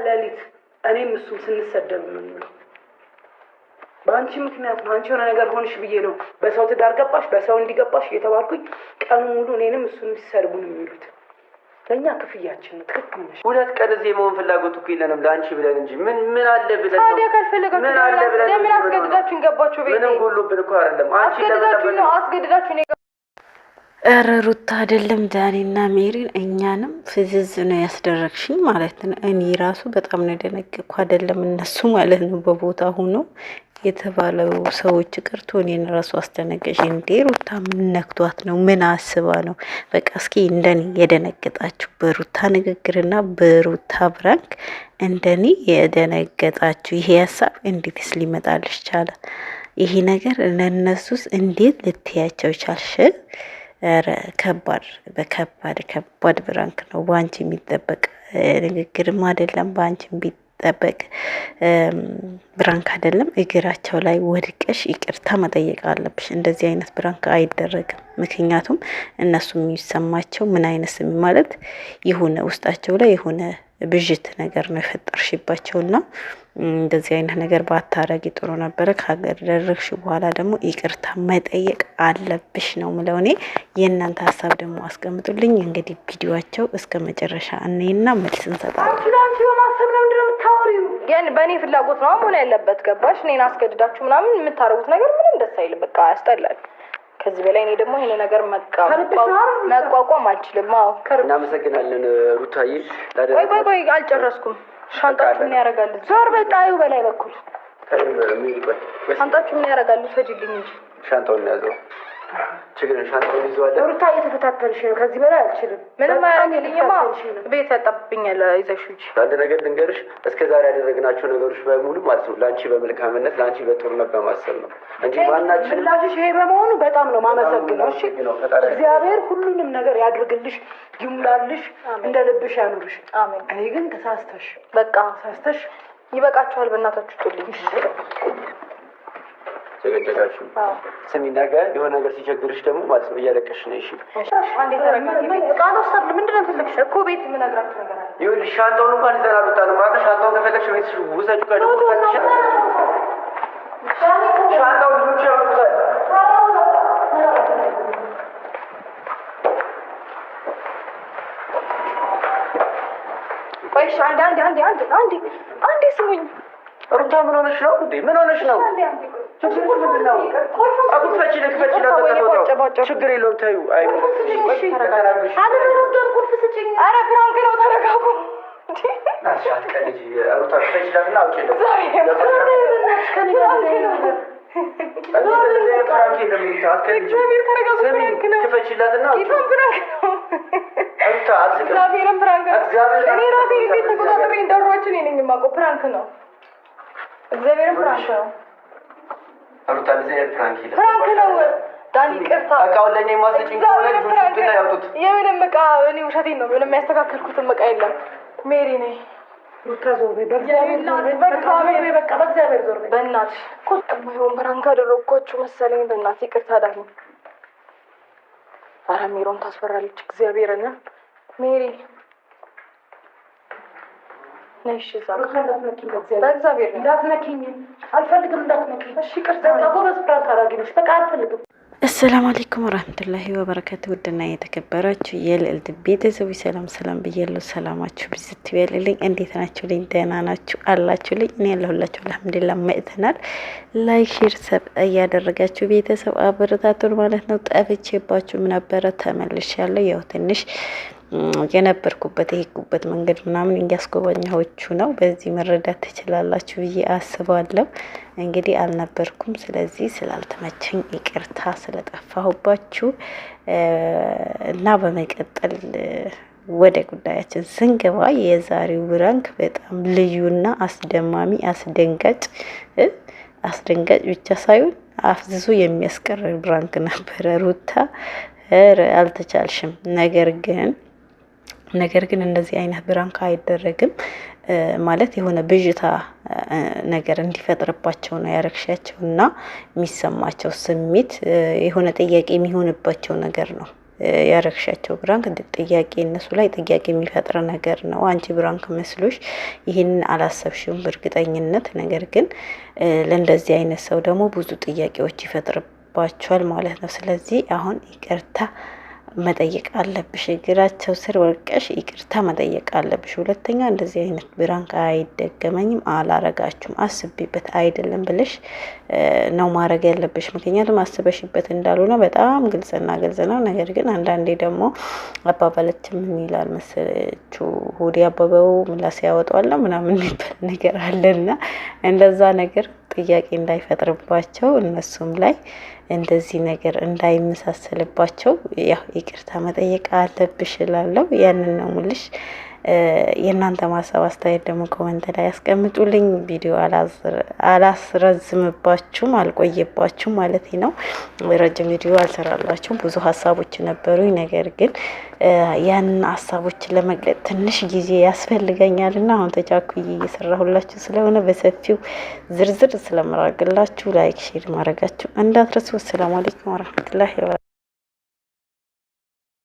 ሌሊት እኔም እሱም ስንሰደብ ነው በአንቺ ምክንያት ነው። አንቺ የሆነ ነገር ሆንሽ ብዬ ነው በሰው ትዳር ገባሽ በሰው እንዲገባሽ እየተባልኩኝ ቀኑ ሙሉ እኔንም እሱን ሲሰድቡን የሚሉት። ለእኛ ክፍያችን ነው። ትክክል ነሽ። ሁለት ቀን እዚህ የመሆን ፍላጎት እኮ የለንም ለአንቺ ብለን እንጂ ምን አለ ብለን ነው። ታዲያ ካልፈለጋችሁ ለምን አስገድዳችሁን ገባችሁ? ቤቴ ምንም ጎሎብን እኮ አይደለም። አንቺ አስገድዳችሁን እረ ሩታ አይደለም ዳኒና ሜሪን እኛንም ፍዝዝ ነው ያስደረግሽኝ ማለት ነው። እኔ ራሱ በጣም ነው ደነገጥኩ። አይደለም እነሱ ማለት ነው በቦታ ሆኖ የተባለው ሰዎች ቀርቶ እኔን ራሱ አስደነገሽ። እንዴ ሩታ ምን ነክቷት ነው? ምን አስባ ነው? በቃ እስኪ እንደኔ የደነገጣችሁ በሩታ ንግግርና በሩታ ብራንክ እንደኔ የደነገጣችሁ ይሄ ሀሳብ እንዴትስ ሊመጣልሽ ቻለ? ይሄ ነገር ለነሱስ እንዴት ልትያቸው ቻልሽ? ኧረ ከባድ ብራንክ ነው። በአንቺ የሚጠበቅ ንግግርም አይደለም፣ በአንቺ የሚጠበቅ ብራንክ አይደለም። እግራቸው ላይ ወድቀሽ ይቅርታ መጠየቅ አለብሽ። እንደዚህ አይነት ብራንክ አይደረግም። ምክንያቱም እነሱ የሚሰማቸው ምን አይነት ስም ማለት የሆነ ውስጣቸው ላይ የሆነ ብዥት ነገር ነው የፈጠርሽባቸውና እንደዚህ አይነት ነገር ባታረጊ ጥሩ ነበረ። ካደረግሽ በኋላ ደግሞ ይቅርታ መጠየቅ አለብሽ ነው ምለው እኔ። የእናንተ ሀሳብ ደግሞ አስቀምጡልኝ። እንግዲህ ቪዲዮአቸው እስከ መጨረሻ እኔና መልስ እንሰጣለን። አንቺ በማሰብ ነው እንደምታወሪው ግን በእኔ ፍላጎት ነው መሆን ያለበት። ገባሽ? እኔን አስገድዳችሁ ምናምን የምታረጉት ነገር ምንም ደስ አይልም። በቃ ያስጠላል። ከዚህ በላይ እኔ ደግሞ ይሄን ነገር መቋቋም አልችልም። አዎ እናመሰግናለን ሩታዬ። ቆይ አልጨረስኩም። ሻንጣችሁ ምን ያደርጋል? ዞር በቃ አዩ በላይ በኩል ሻንጣችሁ ምን ያደርጋል? ፈጅልኝ እንጂ ሻንጣውን ያዘው። ችግር ሻንጣውን ይዘዋል። ሩታ እየተፈታተንሽ ነው። ከዚህ በላይ አልችልም። ምንም አያደርግልኝማ። ቤት ያጣብኛል። ይዘሽ እንጂ አንድ ነገር ልንገርሽ፣ እስከዛሬ ያደረግናቸው ነገሮች በሙሉ ማለት ነው ለአንቺ በመልካምነት ለአንቺ በጥሩነት በማሰብ ነው እንጂ ማናችን ምላሽሽ ይሄ በመሆኑ በጣም ነው ማመሰግነው። እሺ እግዚአብሔር ሁሉንም ነገር ያድርግልሽ፣ ይሙላልሽ፣ እንደ ልብሽ ያኑርሽ። አሜን። እኔ ግን ተሳስተሽ ተሳስተሽ ይበቃችኋል። በእናታችሁ ጥልኝ ተገደጋችሁ። ስሚ ነገር የሆነ ነገር ሲቸግርሽ ደግሞ ማለት ነው እያለቀሽ ነው። እሺ አንዴ ተረጋጊ። ቃል ወሰድ ምንድነው ትልክሽ እኮ ቤት የምነግራችሁ ነገር አለ። ይኸውልሽ ሻንጣውን እንኳን ይዘናል ወጣን ማለት ሻንጣውን ከፈለግሽ ቤትሽ ውሰጁ። ከደሞ ፈትሽ ሻንጣው ልጆች ያሉታል። ቆይሽ አንዴ ስሙኝ። ሩታ ምን ሆነሽ ነው እንዴ? ምን ሆነሽ ነው? ችግር የለውም ታዩ። አይ ኧረ ፍራንክ ነው። ተረጋጉ። ሩታ ክፈችላትና አውጪ ነው ክፈችላትና እግዚአብሔርን ፍራንክ ነው። እኔ ራሴ እንዴት ተቆጣጥሬ እንዳሯችሁ እኔ ነኝ የማውቀው። ፍራንክ ነው። እግዚአብሔርን ፍራንክ ነው። ሩታ ፍራንክ ነው። ዳኒ ቅርታ እቃውን ለእኔ ማስጭኝ ከሆነ ልጆቹን ያውጡት። የምንም እቃ እኔ ውሸቴን ነው። ምንም ያስተካከልኩትም እቃ የለም። ሜሪ ነኝ። በእግዚአብሔር ዞር በይ። በእናትሽ እኮ የማይሆን ፍራንክ አደረግኳችሁ መሰለኝ። በእናትሽ ይቅርታ ዳኒ። ኧረ ሜሮን ታስፈራለች። እግዚአብሔርን ሜሪ ነሽ እዛ በእግዚአብሔር እንዳትነኪኝ አልፈልግም። እንዳትነኪኝ እሺ። ቅርታ ጎበዝ ፍራንክ አራጊነሽ በቃ አልፈልግም። አሰላሙ አለይኩም ወራህመቱላሂ ወበረካቱ። ውድና የተከበራችሁ የልዕልት ቤተሰቦች ሰላም ብያለሁ። ሰላማችሁ ብዝት ይበልልኝ። እንዴት ናችሁ? ልኝ ደህና ናችሁ አላችሁ? ልኝ እኔ ያለሁላችሁ አልሐምዱሊላህ መጥተናል። ላይክ ሼር ሰብ እያደረጋችሁ ቤተሰብ አበረታቱን ማለት ነው። ጠፍቼባችሁም ነበረ ተመልሻለሁ። ያው ትንሽ የነበርኩበት የሄድኩበት መንገድ ምናምን እያስጎበኛችሁ ነው። በዚህ መረዳት ትችላላችሁ ብዬ አስባለሁ። እንግዲህ አልነበርኩም። ስለዚህ ስላልተመቸኝ ይቅርታ ስለጠፋሁባችሁ እና በመቀጠል ወደ ጉዳያችን ስንገባ የዛሬው ብራንክ በጣም ልዩና አስደማሚ አስደንጋጭ ብቻ ሳይሆን አፍዝዞ የሚያስቀር ብራንክ ነበረ። ሩታ አልተቻልሽም። ነገር ግን እንደዚህ አይነት ብራንክ አይደረግም ማለት የሆነ ብዥታ ነገር እንዲፈጥርባቸው ነው ያረክሻቸውና የሚሰማቸው ስሜት የሆነ ጥያቄ የሚሆንባቸው ነገር ነው ያረግሻቸው ብራንክ ጥያቄ እነሱ ላይ ጥያቄ የሚፈጥር ነገር ነው። አንቺ ብራንክ መስሎሽ ይህንን አላሰብሽም በእርግጠኝነት። ነገር ግን ለእንደዚህ አይነት ሰው ደግሞ ብዙ ጥያቄዎች ይፈጥርባቸዋል ማለት ነው። ስለዚህ አሁን ይቅርታ መጠየቅ አለብሽ። እግራቸው ስር ወርቀሽ ይቅርታ መጠየቅ አለብሽ። ሁለተኛ እንደዚህ አይነት ብራንክ አይደገመኝም፣ አላረጋችሁም፣ አስቢበት አይደለም ብለሽ ነው ማድረግ ያለብሽ። ምክንያቱም አስበሽበት እንዳልሆነ በጣም ግልጽና ግልጽ ነው። ነገር ግን አንዳንዴ ደግሞ አባባላችን ምን ይላል መሰለችው፣ ሆዴ አበበው ምላስ ያወጣዋል ምናምን የሚባል ነገር አለና እንደዛ ነገር ጥያቄ እንዳይፈጥርባቸው እነሱም ላይ እንደዚህ ነገር እንዳይመሳሰልባቸው ያው ይቅርታ መጠየቅ አለብሽ እላለሁ። ያንን ነው ሙልሽ። የእናንተ ማሰብ አስተያየት ደግሞ ኮሜንት ላይ ያስቀምጡልኝ። ቪዲዮ አላስረዝምባችሁም፣ አልቆየባችሁም ማለት ነው። ረጅም ቪዲዮ አልሰራላችሁም። ብዙ ሀሳቦች ነበሩኝ። ነገር ግን ያንን ሀሳቦችን ለመግለጽ ትንሽ ጊዜ ያስፈልገኛልና አሁን ተቻኩዬ እየሰራሁላችሁ ስለሆነ በሰፊው ዝርዝር ስለማደርግላችሁ ላይክ ሼር ማድረጋችሁ እንዳትረሱ። ሰላም አለይኩም ወራህመቱላሂ